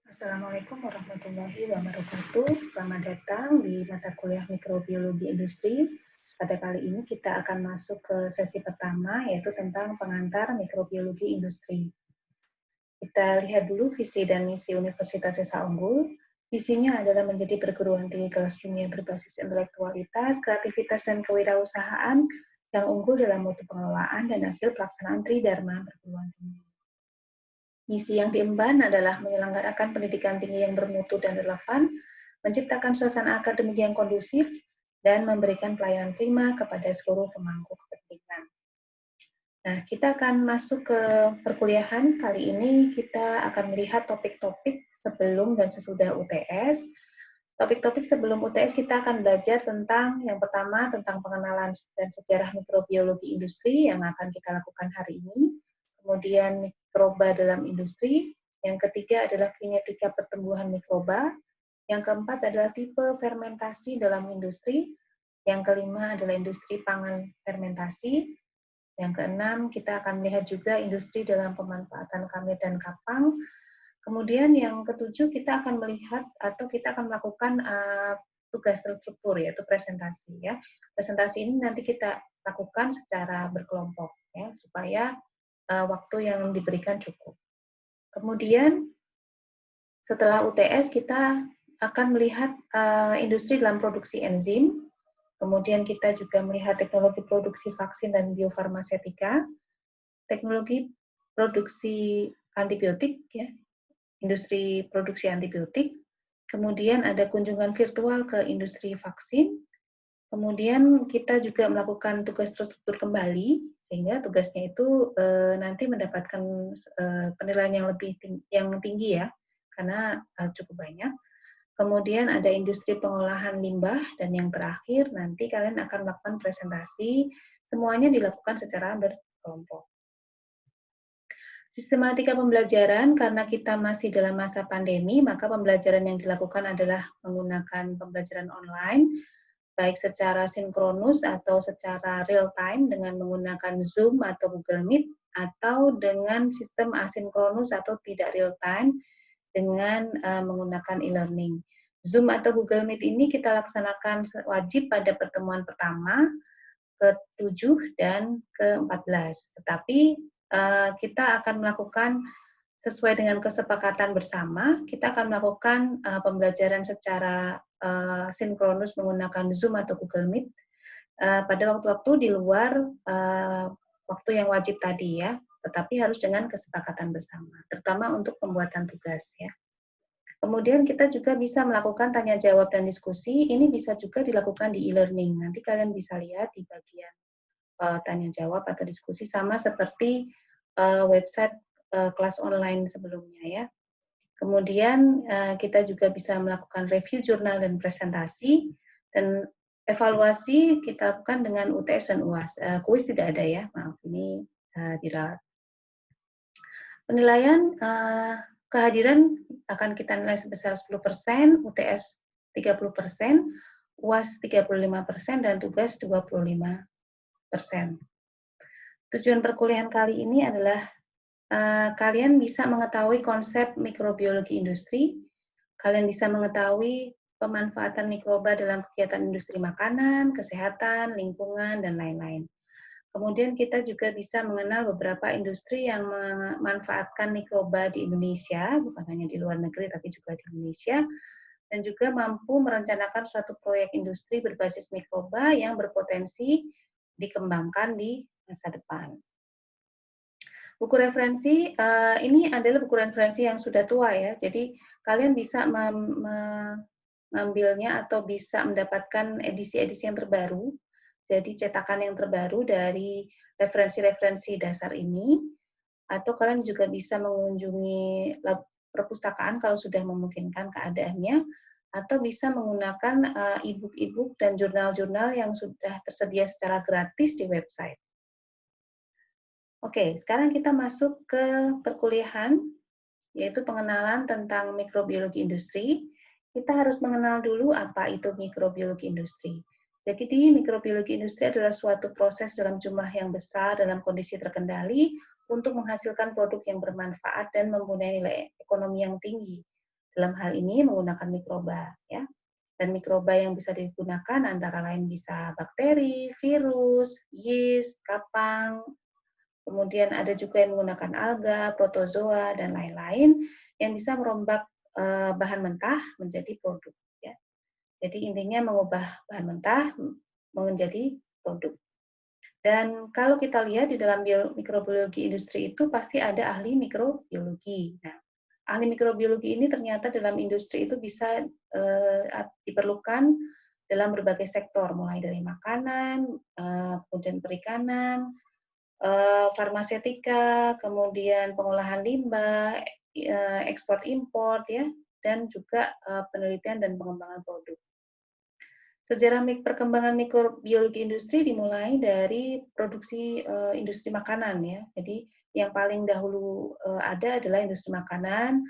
Assalamualaikum warahmatullahi wabarakatuh. Selamat datang di mata kuliah Mikrobiologi Industri. Pada kali ini kita akan masuk ke sesi pertama, yaitu tentang pengantar mikrobiologi industri. Kita lihat dulu visi dan misi Universitas Esa Unggul. Visinya adalah menjadi perguruan tinggi kelas dunia berbasis intelektualitas, kreativitas, dan kewirausahaan yang unggul dalam mutu pengelolaan dan hasil pelaksanaan Tridharma perguruan tinggi. Misi yang diemban adalah menyelenggarakan pendidikan tinggi yang bermutu dan relevan, menciptakan suasana akademik yang kondusif, dan memberikan pelayanan prima kepada seluruh pemangku kepentingan. Nah, kita akan masuk ke perkuliahan. Kali ini kita akan melihat topik-topik sebelum dan sesudah UTS. Topik-topik sebelum UTS kita akan belajar tentang, yang pertama, tentang pengenalan dan sejarah mikrobiologi industri yang akan kita lakukan hari ini. Kemudian mikroba dalam industri. Yang ketiga adalah kinetika pertumbuhan mikroba. Yang keempat adalah tipe fermentasi dalam industri. Yang kelima adalah industri pangan fermentasi. Yang keenam, kita akan melihat juga industri dalam pemanfaatan kamir dan kapang. Kemudian yang ketujuh, kita akan melihat atau kita akan melakukan tugas terstruktur, yaitu presentasi. Ya. Presentasi ini nanti kita lakukan secara berkelompok, ya, supaya waktu yang diberikan cukup. Kemudian setelah UTS kita akan melihat industri dalam produksi enzim, kemudian kita juga melihat teknologi produksi vaksin dan biofarmasetika, teknologi produksi antibiotik, ya, industri produksi antibiotik, kemudian ada kunjungan virtual ke industri vaksin, kemudian kita juga melakukan tugas terstruktur kembali, sehingga tugasnya itu nanti mendapatkan penilaian yang tinggi ya, karena cukup banyak. Kemudian ada industri pengolahan limbah, dan yang terakhir nanti kalian akan melakukan presentasi, semuanya dilakukan secara berkelompok. Sistematika pembelajaran, karena kita masih dalam masa pandemi, maka pembelajaran yang dilakukan adalah menggunakan pembelajaran online, baik secara sinkronus atau secara real time dengan menggunakan Zoom atau Google Meet, atau dengan sistem asinkronus atau tidak real time dengan menggunakan e-learning. Zoom atau Google Meet ini kita laksanakan wajib pada pertemuan pertama, ke-7 dan ke-14. Tetapi kita akan melakukan sesuai dengan kesepakatan bersama, kita akan melakukan pembelajaran secara sinkronus menggunakan Zoom atau Google Meet pada waktu-waktu di luar waktu yang wajib tadi ya, tetapi harus dengan kesepakatan bersama, terutama untuk pembuatan tugas ya. Kemudian kita juga bisa melakukan tanya jawab dan diskusi, ini bisa juga dilakukan di e-learning. Nanti kalian bisa lihat di bagian tanya jawab atau diskusi sama seperti website kelas online sebelumnya ya. Kemudian kita juga bisa melakukan review jurnal dan presentasi, dan evaluasi kita lakukan dengan UTS dan UAS. Kuis tidak ada ya, maaf, ini diralat. Penilaian kehadiran akan kita nilai sebesar 10%, UTS 30%, UAS 35%, dan tugas 25%. Tujuan perkuliahan kali ini adalah kalian bisa mengetahui konsep mikrobiologi industri, kalian bisa mengetahui pemanfaatan mikroba dalam kegiatan industri makanan, kesehatan, lingkungan, dan lain-lain. Kemudian kita juga bisa mengenal beberapa industri yang memanfaatkan mikroba di Indonesia, bukan hanya di luar negeri, tapi juga di Indonesia, dan juga mampu merencanakan suatu proyek industri berbasis mikroba yang berpotensi dikembangkan di masa depan. Buku referensi, ini adalah buku referensi yang sudah tua ya, jadi kalian bisa mengambilnya atau bisa mendapatkan edisi-edisi yang terbaru, jadi cetakan yang terbaru dari referensi-referensi dasar ini, atau kalian juga bisa mengunjungi perpustakaan kalau sudah memungkinkan keadaannya, atau bisa menggunakan e-book dan jurnal-jurnal yang sudah tersedia secara gratis di website. Oke, sekarang kita masuk ke perkuliahan, yaitu pengenalan tentang mikrobiologi industri. Kita harus mengenal dulu apa itu mikrobiologi industri. Jadi, mikrobiologi industri adalah suatu proses dalam jumlah yang besar dalam kondisi terkendali untuk menghasilkan produk yang bermanfaat dan mempunyai nilai ekonomi yang tinggi. Dalam hal ini menggunakan mikroba, ya. Dan mikroba yang bisa digunakan antara lain bisa bakteri, virus, yeast, kapang, kemudian ada juga yang menggunakan alga, protozoa, dan lain-lain yang bisa merombak bahan mentah menjadi produk. Ya. Jadi intinya mengubah bahan mentah menjadi produk. Dan kalau kita lihat di dalam mikrobiologi industri itu pasti ada ahli mikrobiologi. Nah, ahli mikrobiologi ini ternyata dalam industri itu bisa diperlukan dalam berbagai sektor, mulai dari makanan, kemudian perikanan, farmasetika, kemudian pengolahan limbah, ekspor impor, ya, dan juga penelitian dan pengembangan produk. Sejarah perkembangan mikrobiologi industri dimulai dari produksi industri makanan, ya. Jadi yang paling dahulu ada adalah industri makanan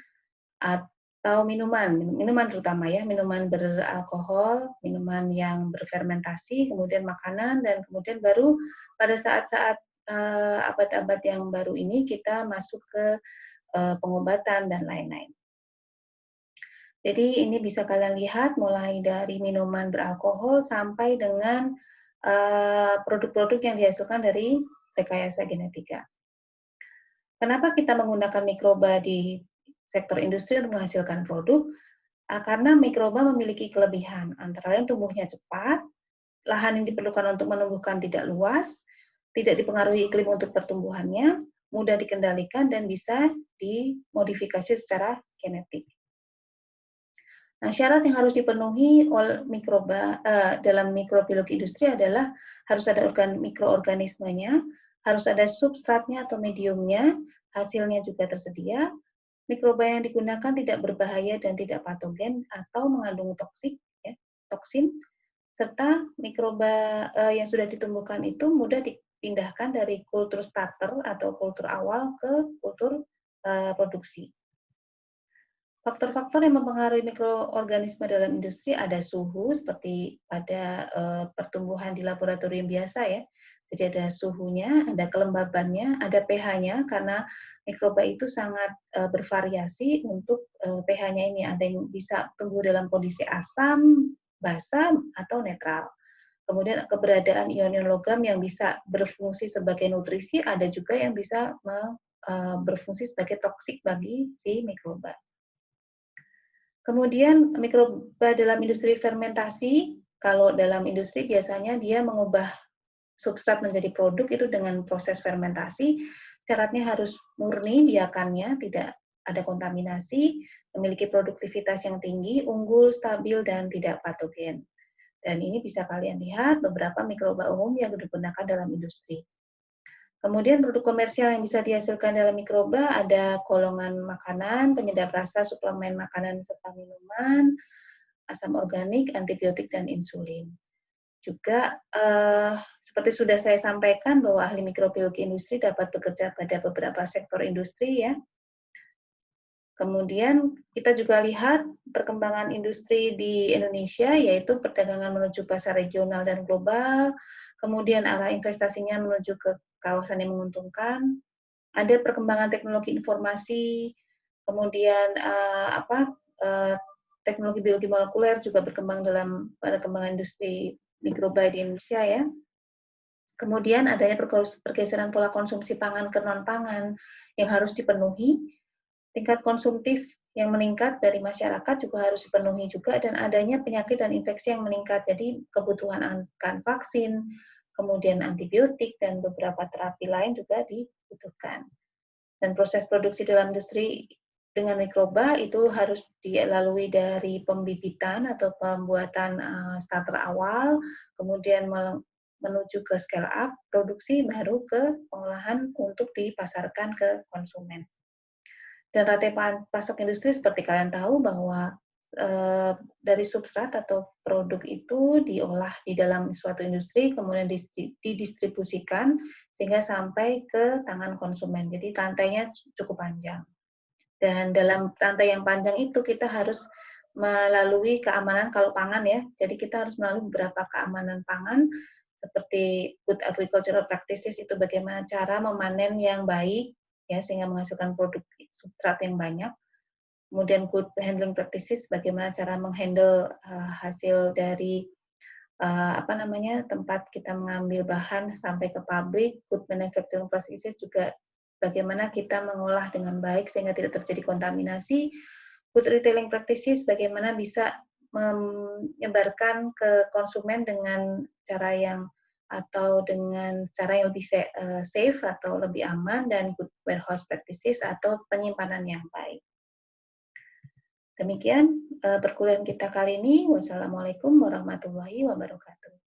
atau minuman terutama, ya, minuman beralkohol, minuman yang berfermentasi, kemudian makanan, dan kemudian baru pada saat-saat abad-abad yang baru ini kita masuk ke pengobatan dan lain-lain. Jadi ini bisa kalian lihat mulai dari minuman beralkohol sampai dengan produk-produk yang dihasilkan dari rekayasa genetika. Kenapa kita menggunakan mikroba di sektor industri untuk menghasilkan produk? Karena mikroba memiliki kelebihan, antara lain tumbuhnya cepat, lahan yang diperlukan untuk menumbuhkan tidak luas, tidak dipengaruhi iklim untuk pertumbuhannya, mudah dikendalikan, dan bisa dimodifikasi secara genetik. Nah, syarat yang harus dipenuhi oleh mikroba dalam mikrobiologi industri adalah harus ada mikroorganismenya, harus ada substratnya atau mediumnya, hasilnya juga tersedia, mikroba yang digunakan tidak berbahaya dan tidak patogen atau mengandung ya, toksin, serta mikroba yang sudah ditumbuhkan itu mudah dipindahkan dari kultur starter atau kultur awal ke kultur produksi. Faktor-faktor yang mempengaruhi mikroorganisme dalam industri ada suhu, seperti pada pertumbuhan di laboratorium biasa, ya. Jadi ada suhunya, ada kelembabannya, ada pH-nya, karena mikroba itu sangat bervariasi untuk pH-nya ini. Ada yang bisa tumbuh dalam kondisi asam, basa, atau netral. Kemudian keberadaan ion logam yang bisa berfungsi sebagai nutrisi, ada juga yang bisa berfungsi sebagai toksik bagi si mikroba. Kemudian mikroba dalam industri fermentasi, kalau dalam industri biasanya dia mengubah substrat menjadi produk itu dengan proses fermentasi, syaratnya harus murni biakannya, tidak ada kontaminasi, memiliki produktivitas yang tinggi, unggul, stabil, dan tidak patogen. Dan ini bisa kalian lihat beberapa mikroba umum yang digunakan dalam industri. Kemudian produk komersial yang bisa dihasilkan dalam mikroba ada golongan makanan, penyedap rasa, suplemen makanan serta minuman, asam organik, antibiotik, dan insulin. Juga seperti sudah saya sampaikan bahwa ahli mikrobiologi industri dapat bekerja pada beberapa sektor industri, ya. Kemudian kita juga lihat perkembangan industri di Indonesia, yaitu perdagangan menuju pasar regional dan global, kemudian arah investasinya menuju ke kawasan yang menguntungkan, ada perkembangan teknologi informasi, kemudian teknologi biologi molekuler juga berkembang dalam perkembangan industri mikroba di Indonesia, ya. Kemudian adanya pergeseran pola konsumsi pangan ke non-pangan yang harus dipenuhi, tingkat konsumtif yang meningkat dari masyarakat juga harus dipenuhi juga, dan adanya penyakit dan infeksi yang meningkat. Jadi kebutuhan akan vaksin, kemudian antibiotik, dan beberapa terapi lain juga dibutuhkan. Dan proses produksi dalam industri dengan mikroba itu harus dilalui dari pembibitan atau pembuatan starter awal, kemudian menuju ke scale up, produksi, baru ke pengolahan untuk dipasarkan ke konsumen. Dan rantai pasok industri seperti kalian tahu bahwa dari substrat atau produk itu diolah di dalam suatu industri, kemudian didistribusikan sehingga sampai ke tangan konsumen. Jadi rantainya cukup panjang. Dan dalam rantai yang panjang itu kita harus melalui keamanan kalau pangan, ya. Jadi kita harus melalui beberapa keamanan pangan seperti good agricultural practices, itu bagaimana cara memanen yang baik, ya, sehingga menghasilkan produk substrat yang banyak. kemudian good handling practices, bagaimana cara menghandle hasil dari tempat kita mengambil bahan sampai ke pabrik. Good manufacturing practices juga bagaimana kita mengolah dengan baik sehingga tidak terjadi kontaminasi. Good retailing practices, bagaimana bisa menyebarkan ke konsumen dengan cara yang lebih safe atau lebih aman, dan good warehouse practices atau penyimpanan yang baik. Demikian perkuliahan kita kali ini. Wassalamualaikum warahmatullahi wabarakatuh.